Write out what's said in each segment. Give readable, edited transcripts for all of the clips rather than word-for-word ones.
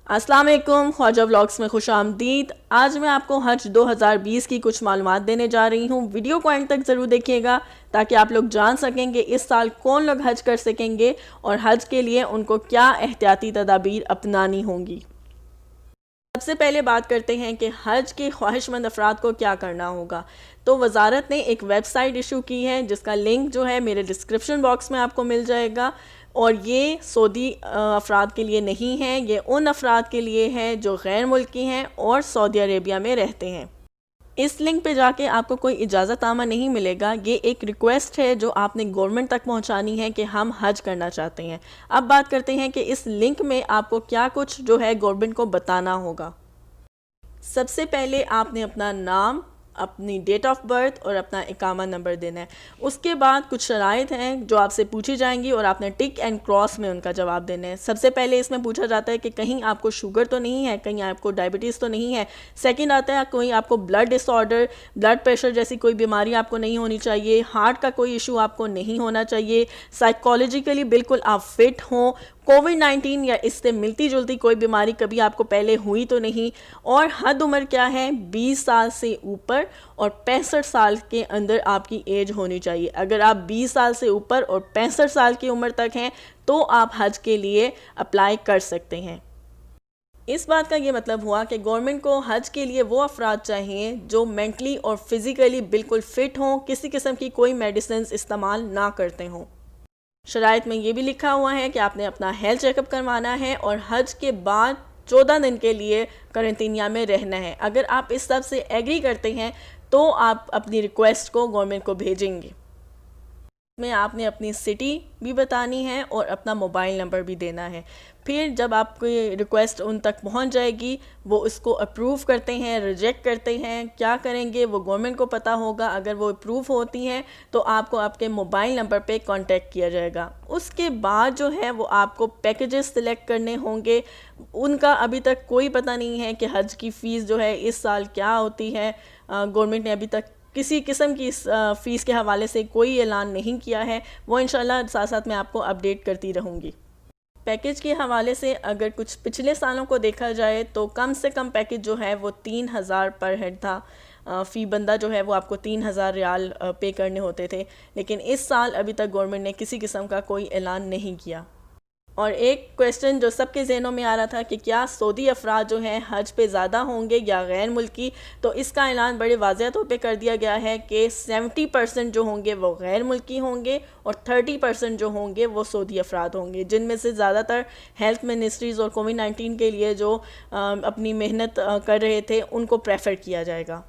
السلام علیکم، خواجہ ولاگس میں خوش آمدید۔ آج میں آپ کو حج 2020 کی کچھ معلومات دینے جا رہی ہوں۔ ویڈیو کو اینڈ تک ضرور دیکھیے گا تاکہ آپ لوگ جان سکیں کہ اس سال کون لوگ حج کر سکیں گے اور حج کے لیے ان کو کیا احتیاطی تدابیر اپنانی ہوں گی۔ سب سے پہلے بات کرتے ہیں کہ حج کے خواہش مند افراد کو کیا کرنا ہوگا۔ تو وزارت نے ایک ویب سائٹ ایشو کی ہے جس کا لنک جو ہے میرے ڈسکرپشن باکس میں آپ کو مل جائے گا، اور یہ سعودی افراد کے لیے نہیں ہے، یہ ان افراد کے لیے ہے جو غیر ملکی ہیں اور سعودی عربیہ میں رہتے ہیں۔ اس لنک پہ جا کے آپ کو کوئی اجازت نامہ نہیں ملے گا، یہ ایک ریکویسٹ ہے جو آپ نے گورنمنٹ تک پہنچانی ہے کہ ہم حج کرنا چاہتے ہیں۔ اب بات کرتے ہیں کہ اس لنک میں آپ کو کیا کچھ جو ہے گورنمنٹ کو بتانا ہوگا۔ سب سے پہلے آپ نے اپنا نام، اپنی ڈیٹ آف برتھ اور اپنا اقامہ نمبر دینا ہے۔ اس کے بعد کچھ شرائط ہیں جو آپ سے پوچھی جائیں گی اور آپ نے ٹک اینڈ کراس میں ان کا جواب دینا ہے۔ سب سے پہلے اس میں پوچھا جاتا ہے کہ کہیں آپ کو شوگر تو نہیں ہے، کہیں آپ کو ڈائبٹیز تو نہیں ہے۔ سیکنڈ آتا ہے کوئی آپ کو بلڈ ڈس آرڈر، بلڈ پریشر جیسی کوئی بیماری آپ کو نہیں ہونی چاہیے، ہارٹ کا کوئی ایشو آپ کو نہیں ہونا چاہیے، سائیکالوجیکلی بالکل آپ فٹ ہوں، کووڈ-19 یا اس سے ملتی جلتی کوئی بیماری کبھی آپ کو پہلے ہوئی تو نہیں، اور حد عمر کیا ہے 20 سال سے اوپر اور 65 سال کے اندر آپ کی ایج ہونی چاہیے۔ اگر آپ 20 سال سے اوپر اور 65 سال کی عمر تک ہیں تو آپ حج کے لیے اپلائی کر سکتے ہیں۔ اس بات کا یہ مطلب ہوا کہ گورنمنٹ کو حج کے لیے وہ افراد چاہیے جو مینٹلی اور فزیکلی بالکل فٹ ہوں، کسی قسم کی کوئی میڈیسنز استعمال نہ کرتے ہوں۔ شرائط میں یہ بھی لکھا ہوا ہے کہ آپ نے اپنا ہیلتھ چیک اپ کروانا ہے اور حج کے بعد 14 دن کے لیے قرنطینیہ میں رہنا ہے۔ اگر آپ اس سب سے ایگری کرتے ہیں تو آپ اپنی ریکویسٹ کو گورنمنٹ کو بھیجیں گے۔ میں آپ نے اپنی سٹی بھی بتانی ہے اور اپنا موبائل نمبر بھی دینا ہے۔ پھر جب آپ کی ریکویسٹ ان تک پہنچ جائے گی وہ اس کو اپروو کرتے ہیں، ریجیکٹ کرتے ہیں، کیا کریں گے وہ گورنمنٹ کو پتہ ہوگا۔ اگر وہ اپروو ہوتی ہیں تو آپ کو آپ کے موبائل نمبر پہ کانٹیکٹ کیا جائے گا۔ اس کے بعد جو ہے وہ آپ کو پیکیجز سلیکٹ کرنے ہوں گے۔ ان کا ابھی تک کوئی پتہ نہیں ہے کہ حج کی فیس جو ہے اس سال کیا ہوتی ہے۔ گورنمنٹ نے ابھی تک کسی قسم کی فیس کے حوالے سے کوئی اعلان نہیں کیا ہے، وہ انشاءاللہ ساتھ ساتھ میں آپ کو اپڈیٹ کرتی رہوں گی۔ پیکیج کے حوالے سے اگر کچھ پچھلے سالوں کو دیکھا جائے تو کم سے کم پیکیج جو ہے وہ 3000 پر ہیڈ تھا، فی بندہ جو ہے وہ آپ کو 3000 ریال پے کرنے ہوتے تھے، لیکن اس سال ابھی تک گورنمنٹ نے کسی قسم کا کوئی اعلان نہیں کیا۔ اور ایک کویسچن جو سب کے ذہنوں میں آ رہا تھا کہ کیا سعودی افراد جو ہیں حج پہ زیادہ ہوں گے یا غیر ملکی، تو اس کا اعلان بڑے واضح طور پہ کر دیا گیا ہے کہ 70% جو ہوں گے وہ غیر ملکی ہوں گے اور 30% جو ہوں گے وہ سعودی افراد ہوں گے، جن میں سے زیادہ تر ہیلتھ منسٹریز اور کووڈ-19 کے لیے جو اپنی محنت کر رہے تھے ان کو پریفر کیا جائے گا۔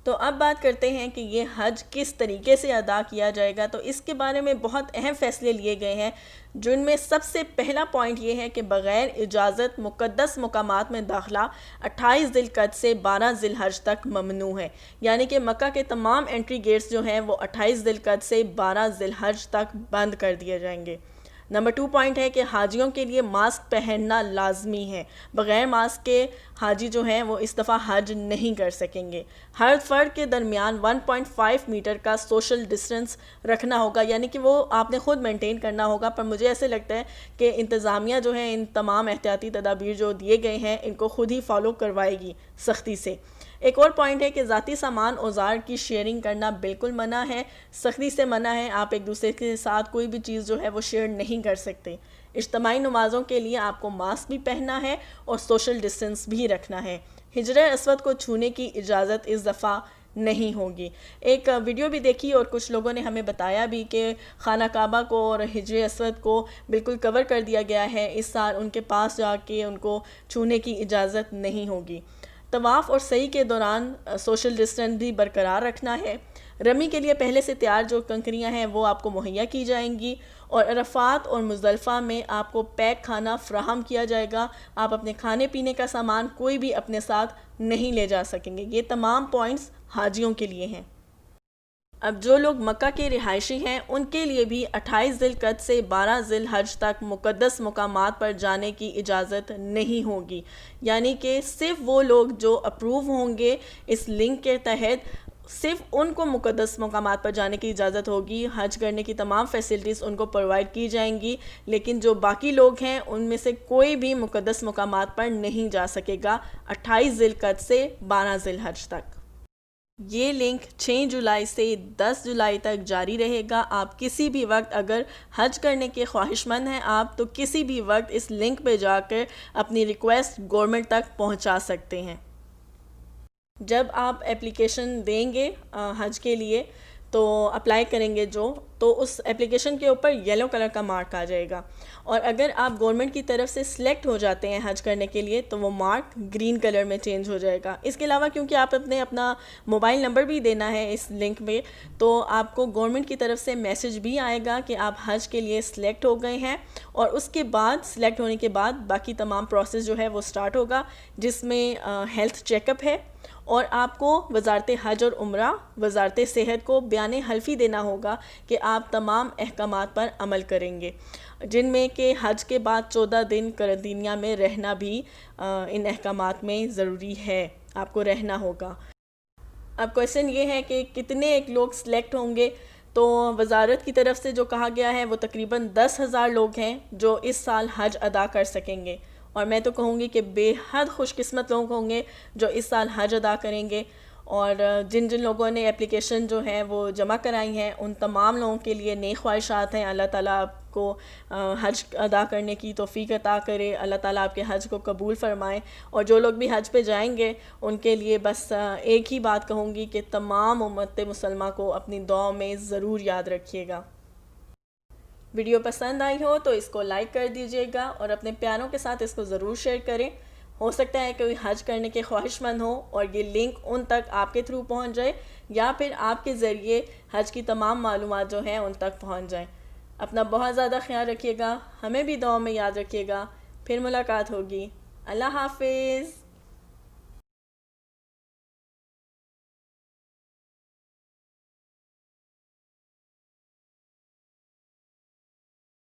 تو اب بات کرتے ہیں کہ یہ حج کس طریقے سے ادا کیا جائے گا۔ تو اس کے بارے میں بہت اہم فیصلے لیے گئے ہیں، جن میں سب سے پہلا پوائنٹ یہ ہے کہ بغیر اجازت مقدس مقامات میں داخلہ 28 ذی القعدہ سے 12 ذی الحج تک ممنوع ہے، یعنی کہ مکہ کے تمام انٹری گیٹس جو ہیں وہ 28 ذی القعدہ سے 12 ذی الحج تک بند کر دیے جائیں گے۔ نمبر 2 پوائنٹ ہے کہ حاجیوں کے لیے ماسک پہننا لازمی ہے، بغیر ماسک کے حاجی جو ہیں وہ اس دفعہ حج نہیں کر سکیں گے۔ ہر فرد کے درمیان 1.5 میٹر کا سوشل ڈسٹنس رکھنا ہوگا، یعنی کہ وہ آپ نے خود مینٹین کرنا ہوگا، پر مجھے ایسے لگتا ہے کہ انتظامیہ جو ہے ان تمام احتیاطی تدابیر جو دیے گئے ہیں ان کو خود ہی فالو کروائے گی سختی سے۔ ایک اور پوائنٹ ہے کہ ذاتی سامان اوزار کی شیئرنگ کرنا بالکل منع ہے، سختی سے منع ہے۔ آپ ایک دوسرے کے ساتھ کوئی بھی چیز جو ہے وہ شیئر نہیں کر سکتے۔ اجتماعی نمازوں کے لیے آپ کو ماسک بھی پہننا ہے اور سوشل ڈسٹنس بھی رکھنا ہے۔ حجر اسود کو چھونے کی اجازت اس دفعہ نہیں ہوگی۔ ایک ویڈیو بھی دیکھی اور کچھ لوگوں نے ہمیں بتایا بھی کہ خانہ کعبہ کو اور حجر اسود کو بالکل کور کر دیا گیا ہے، اس سال ان کے پاس جا کے ان کو چھونے کی اجازت نہیں ہوگی۔ طواف اور سعی کے دوران سوشل ڈسٹنس بھی برقرار رکھنا ہے۔ رمی کے لیے پہلے سے تیار جو کنکریاں ہیں وہ آپ کو مہیا کی جائیں گی، اور عرفات اور مزدلفہ میں آپ کو پیک کھانا فراہم کیا جائے گا۔ آپ اپنے کھانے پینے کا سامان کوئی بھی اپنے ساتھ نہیں لے جا سکیں گے۔ یہ تمام پوائنٹس حاجیوں کے لیے ہیں۔ اب جو لوگ مکہ کے رہائشی ہیں ان کے لیے بھی 28 ذی القعدہ سے 12 ذی الحج تک مقدس مقامات پر جانے کی اجازت نہیں ہوگی، یعنی کہ صرف وہ لوگ جو اپروو ہوں گے اس لنک کے تحت صرف ان کو مقدس مقامات پر جانے کی اجازت ہوگی، حج کرنے کی تمام فیسلٹیز ان کو پرووائڈ کی جائیں گی، لیکن جو باقی لوگ ہیں ان میں سے کوئی بھی مقدس مقامات پر نہیں جا سکے گا 28 ذی القعدہ سے 12 ذی الحج تک۔ یہ لنک 6 جولائی سے 10 جولائی تک جاری رہے گا۔ آپ کسی بھی وقت اگر حج کرنے کے خواہش مند ہیں آپ تو کسی بھی وقت اس لنک پہ جا کر اپنی ریکویسٹ گورنمنٹ تک پہنچا سکتے ہیں۔ جب آپ اپلیکیشن دیں گے حج کے لیے تو اپلائی کریں گے تو اس اپلیکیشن کے اوپر یلو کلر کا مارک آ جائے گا، اور اگر آپ گورنمنٹ کی طرف سے سلیکٹ ہو جاتے ہیں حج کرنے کے لیے تو وہ مارک گرین کلر میں چینج ہو جائے گا۔ اس کے علاوہ کیونکہ آپ اپنا موبائل نمبر بھی دینا ہے اس لنک میں، تو آپ کو گورنمنٹ کی طرف سے میسج بھی آئے گا کہ آپ حج کے لیے سلیکٹ ہو گئے ہیں، اور اس کے بعد سلیکٹ ہونے کے بعد باقی تمام پروسیس جو ہے وہ سٹارٹ ہوگا، جس میں ہیلتھ چیک اپ ہے، اور آپ کو وزارت حج اور عمرہ، وزارت صحت کو بیان حلفی دینا ہوگا کہ آپ تمام احکامات پر عمل کریں گے، جن میں کہ حج کے بعد 14 دن قرنطینہ میں رہنا بھی ان احکامات میں ضروری ہے، آپ کو رہنا ہوگا۔ اب کویسچن یہ ہے کہ کتنے ایک لوگ سلیکٹ ہوں گے، تو وزارت کی طرف سے جو کہا گیا ہے وہ تقریباً 10,000 لوگ ہیں جو اس سال حج ادا کر سکیں گے، اور میں تو کہوں گی کہ بے حد خوش قسمت لوگ ہوں گے جو اس سال حج ادا کریں گے، اور جن لوگوں نے اپلیکیشن جو ہے وہ جمع کرائی ہیں ان تمام لوگوں کے لیے نیک خواہشات ہیں۔ اللہ تعالیٰ آپ کو حج ادا کرنے کی توفیق عطا کرے، اللہ تعالیٰ آپ کے حج کو قبول فرمائے، اور جو لوگ بھی حج پہ جائیں گے ان کے لیے بس ایک ہی بات کہوں گی کہ تمام امت مسلمہ کو اپنی دعاؤں میں ضرور یاد رکھیے گا۔ ویڈیو پسند آئی ہو تو اس کو لائک کر دیجیے گا، اور اپنے پیاروں کے ساتھ اس کو ضرور شیئر کریں۔ ہو سکتا ہے کوئی حج کرنے کے خواہش مند ہو اور یہ لنک ان تک آپ کے تھرو پہنچ جائے، یا پھر آپ کے ذریعے حج کی تمام معلومات جو ہیں ان تک پہنچ جائیں۔ اپنا بہت زیادہ خیال رکھیے گا، ہمیں بھی دعاؤں میں یاد رکھیے گا۔ پھر ملاقات ہوگی۔ اللہ حافظ۔